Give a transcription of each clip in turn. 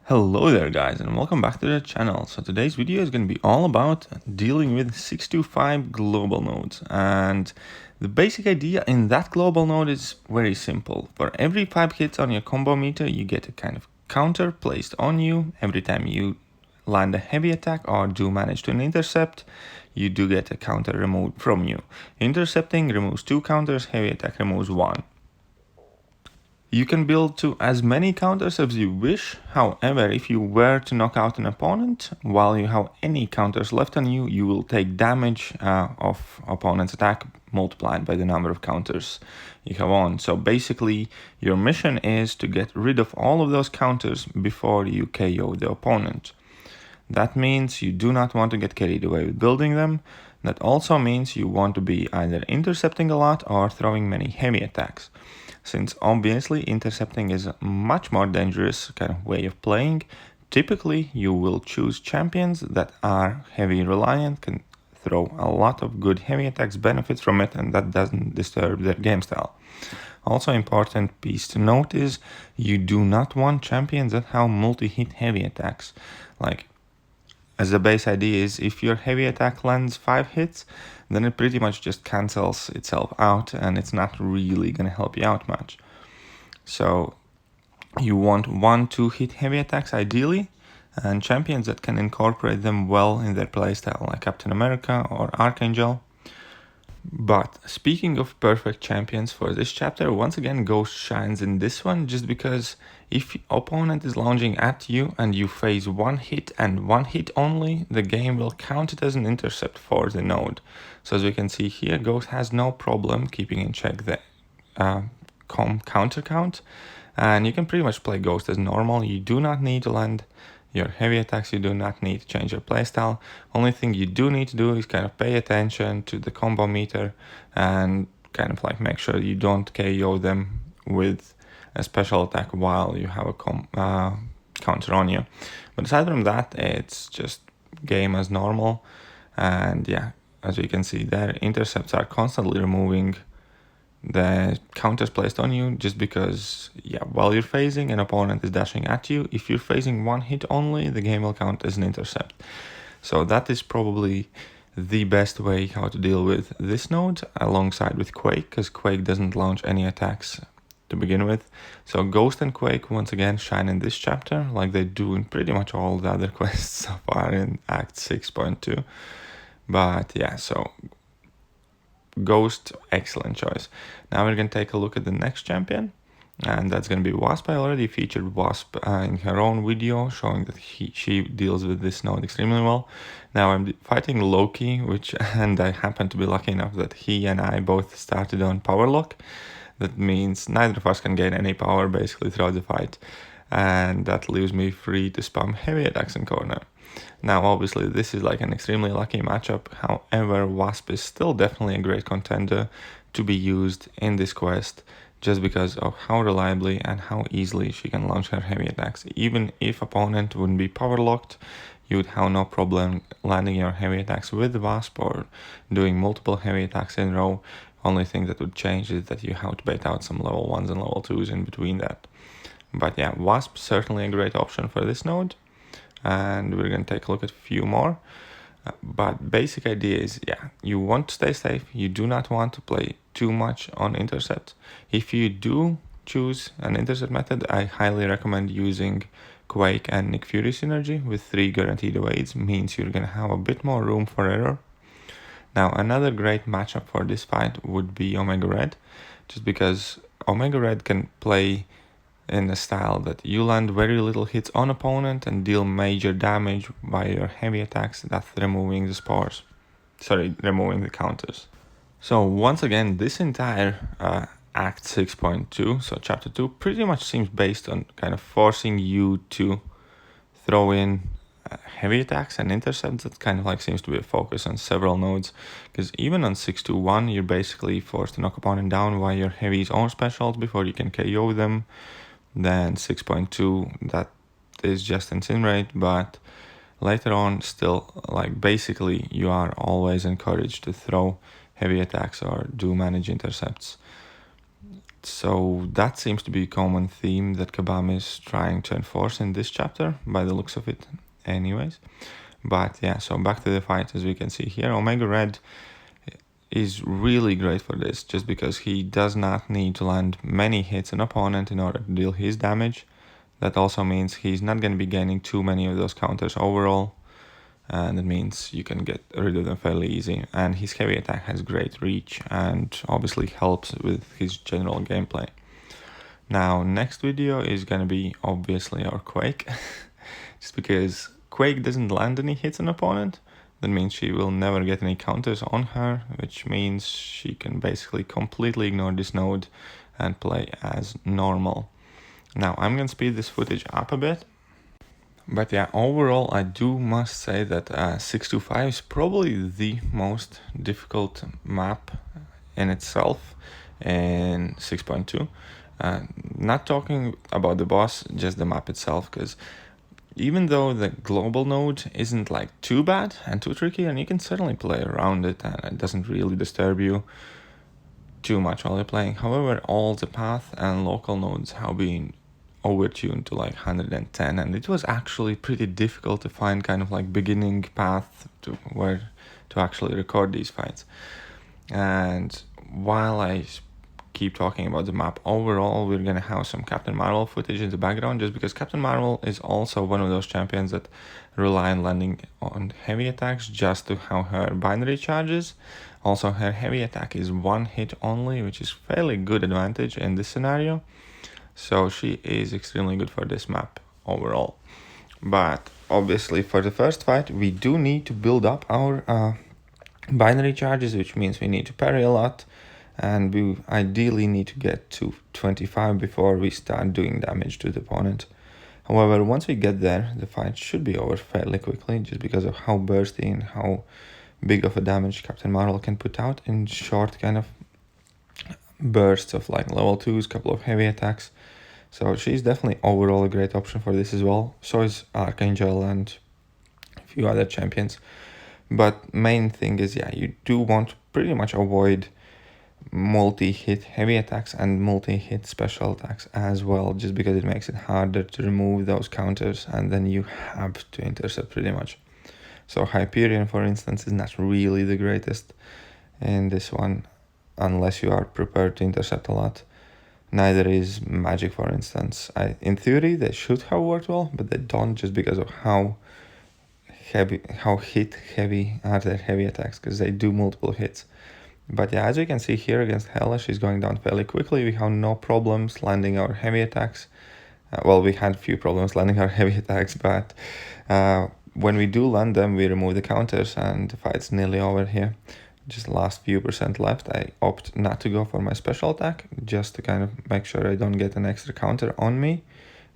Hello there guys and welcome back to the channel. So today's video is going to be all about dealing with 625 global nodes, and the basic idea in that global node is very simple. For every 5 hits on your combo meter you get a kind of counter placed on you. Every time you land a heavy attack or do manage to intercept, you do get a counter removed from you. Intercepting removes 2 counters, heavy attack removes 1. You can build to as many counters as you wish. However, if you were to knock out an opponent while you have any counters left on you, you will take damage of opponent's attack multiplied by the number of counters you have on. So basically, your mission is to get rid of all of those counters before you KO the opponent. That means you do not want to get carried away with building them. That also means you want to be either intercepting a lot or throwing many heavy attacks. Since obviously intercepting is a much more dangerous kind of way of playing, typically you will choose champions that are heavy reliant, can throw a lot of good heavy attacks, benefit from it, and that doesn't disturb their game style. Also important piece to note is you do not want champions that have multi-hit heavy attacks. Like, as the base idea is, if your heavy attack lands 5 hits, then it pretty much just cancels itself out and it's not really going to help you out much. So you want 1-2 hit heavy attacks ideally, and champions that can incorporate them well in their playstyle, like Captain America or Archangel. But speaking of perfect champions for this chapter, once again Ghost shines in this one, just because if opponent is lunging at you and you face 1 hit and 1 hit only, the game will count it as an intercept for the node. So as we can see here, Ghost has no problem keeping in check the counter count, and you can pretty much play Ghost as normal. You do not need to land your heavy attacks, you do not need to change your playstyle. Only thing you do need to do is kind of pay attention to the combo meter and kind of like make sure you don't KO them with a special attack while you have a counter on you. But aside from that, it's just game as normal. And yeah, as we can see there, intercepts are constantly removing the counters placed on you, just because, yeah, while you're phasing, an opponent is dashing at you. If you're phasing 1 hit only, the game will count as an intercept. So that is probably the best way how to deal with this node, alongside with Quake, because Quake doesn't launch any attacks to begin with. So Ghost and Quake once again shine in this chapter, like they do in pretty much all the other quests so far in Act 6.2. But yeah, so Ghost, excellent choice. Now we're going to take a look at the next champion, and that's going to be Wasp. I already featured Wasp in her own video, showing that she deals with this node extremely well. Now I'm fighting Loki, and I happen to be lucky enough that he and I both started on power lock. That means neither of us can gain any power basically throughout the fight, and that leaves me free to spam heavy attacks in corner. Now obviously this is like an extremely lucky matchup, however Wasp is still definitely a great contender to be used in this quest, just because of how reliably and how easily she can launch her heavy attacks. Even if opponent wouldn't be power locked, you would have no problem landing your heavy attacks with Wasp or doing multiple heavy attacks in a row. Only thing that would change is that you have to bait out some level 1s and level 2s in between that. But yeah, Wasp certainly a great option for this node. And we're going to take a look at a few more. But basic idea is, yeah, you want to stay safe. You do not want to play too much on intercept. If you do choose an intercept method, I highly recommend using Quake and Nick Fury synergy with 3 guaranteed evades. Means you're going to have a bit more room for error. Now another great matchup for this fight would be Omega Red, just because Omega Red can play in a style that you land very little hits on opponent and deal major damage by your heavy attacks, that's removing removing the counters. So once again, this entire Act 6.2, so Chapter 2, pretty much seems based on kind of forcing you to throw in heavy attacks and intercepts. That kind of like seems to be a focus on several nodes, because even on 6.2.1 you're basically forced to knock opponent down via your heavy's own specials before you can KO them. Then 6.2, that is just incinerate, but later on still, like, basically you are always encouraged to throw heavy attacks or do manage intercepts. So that seems to be a common theme that Kabam is trying to enforce in this chapter, by the looks of it anyways. But yeah, so back to the fight. As we can see here, Omega Red is really great for this, just because he does not need to land many hits on opponent in order to deal his damage. That also means he's not going to be gaining too many of those counters overall, and that means you can get rid of them fairly easy. And his heavy attack has great reach and obviously helps with his general gameplay. Now, next video is going to be obviously our Quake, just because Quake doesn't land any hits on opponent. That means she will never get any counters on her, which means she can basically completely ignore this node and play as normal. Now, I'm going to speed this footage up a bit. But yeah, overall, I must say that 625 is probably the most difficult map in itself in 6.2. Not talking about the boss, just the map itself, because even though the global node isn't like too bad and too tricky, and you can certainly play around it and it doesn't really disturb you too much while you're playing. However, all the path and local nodes have been overtuned to like 110, and it was actually pretty difficult to find kind of like beginning path to where to actually record these fights. And while I keep talking about the map, overall we're gonna have some Captain Marvel footage in the background, just because Captain Marvel is also one of those champions that rely on landing on heavy attacks just to have her binary charges. Also, her heavy attack is one hit only, which is fairly good advantage in this scenario. So she is extremely good for this map overall. But obviously for the first fight, we do need to build up our binary charges, which means we need to parry a lot. And we ideally need to get to 25 before we start doing damage to the opponent. However, once we get there, the fight should be over fairly quickly, just because of how bursty and how big of a damage Captain Marvel can put out in short kind of bursts of like level 2s, couple of heavy attacks. So she's definitely overall a great option for this as well. So is Archangel and a few other champions. But main thing is, yeah, you do want to pretty much avoid multi-hit heavy attacks and multi-hit special attacks as well, just because it makes it harder to remove those counters, and then you have to intercept pretty much. So Hyperion, for instance, is not really the greatest in this one, unless you are prepared to intercept a lot. Neither is Magic, for instance. In theory, they should have worked well, but they don't, just because of how hit heavy are their heavy attacks, because they do multiple hits. But yeah, as you can see here against Hela, she's going down fairly quickly. We have no problems landing our heavy attacks. Well, we had few problems landing our heavy attacks, but when we do land them, we remove the counters and the fight's nearly over here. Just last few percent left. I opt not to go for my special attack, just to kind of make sure I don't get an extra counter on me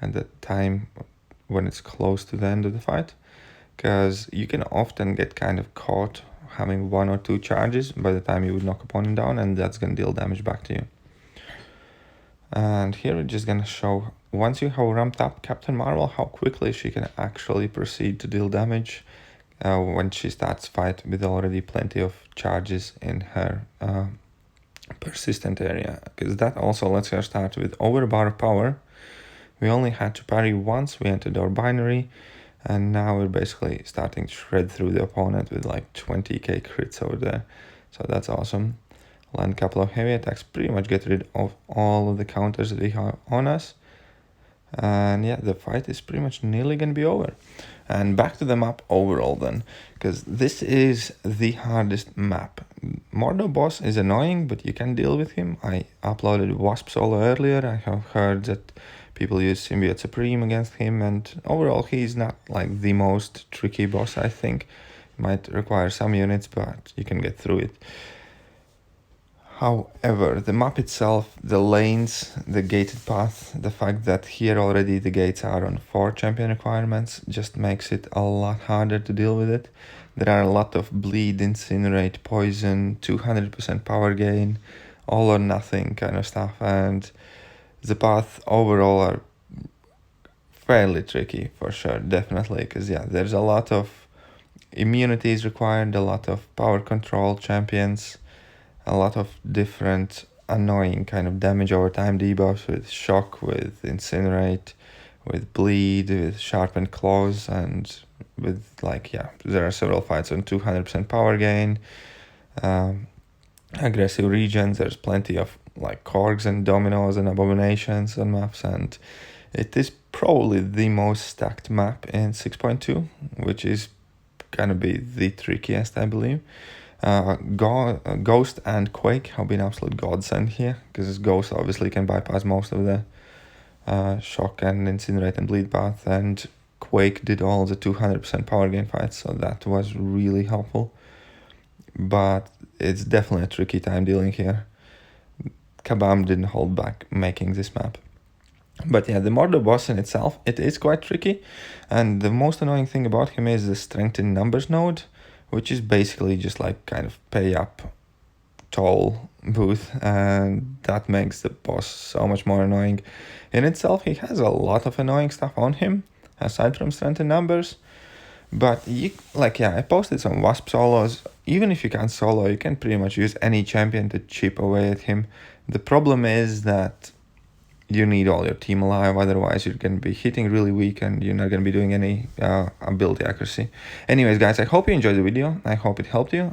at the time when it's close to the end of the fight. Because you can often get kind of caught having one or two charges by the time you would knock opponent down, and that's going to deal damage back to you. And here we're just going to show, once you have ramped up Captain Marvel, how quickly she can actually proceed to deal damage when she starts fight with already plenty of charges in her persistent area, because that also lets her start with overbar power. We only had to parry once, we entered our binary, and now we're basically starting to shred through the opponent with like 20k crits over there. So that's awesome. Land a couple of heavy attacks, pretty much get rid of all of the counters that we have on us. And yeah, the fight is pretty much nearly going to be over. And back to the map overall then, because this is the hardest map. Mordo boss is annoying, but you can deal with him. I uploaded Wasp solo earlier. I have heard that people use Symbiote Supreme against him, and overall he's not like the most tricky boss, I think. Might require some units, but you can get through it. However, the map itself, the lanes, the gated path, the fact that here already the gates are on 4 champion requirements just makes it a lot harder to deal with it. There are a lot of bleed, incinerate, poison, 200% power gain, all or nothing kind of stuff, and the path overall are fairly tricky for sure, definitely, because yeah, there's a lot of immunities required, a lot of power control champions, a lot of different annoying kind of damage over time debuffs with Shock, with Incinerate, with Bleed, with Sharpened Claws, and with like, yeah, there are several fights on 200% power gain, aggressive regions. There's plenty of like Korgs and Dominos and Abominations on maps, and it is probably the most stacked map in 6.2, which is gonna be the trickiest, I believe. Ghost and Quake have been absolute godsend here, because Ghost obviously can bypass most of the Shock and Incinerate and Bleed path, and Quake did all the 200% power gain fights, so that was really helpful. But it's definitely a tricky time dealing here. Kabam didn't hold back making this map. But yeah, the Mordor boss in itself, it is quite tricky, and the most annoying thing about him is the strength in numbers node, which is basically just like kind of pay up toll booth, and that makes the boss so much more annoying. In itself, he has a lot of annoying stuff on him, aside from strength in numbers, but you, like, yeah, I posted some Wasp solos. Even if you can't solo, you can pretty much use any champion to chip away at him. The problem is that you need all your team alive, otherwise you're going to be hitting really weak and you're not going to be doing any ability accuracy. Anyways, guys, I hope you enjoyed the video. I hope it helped you.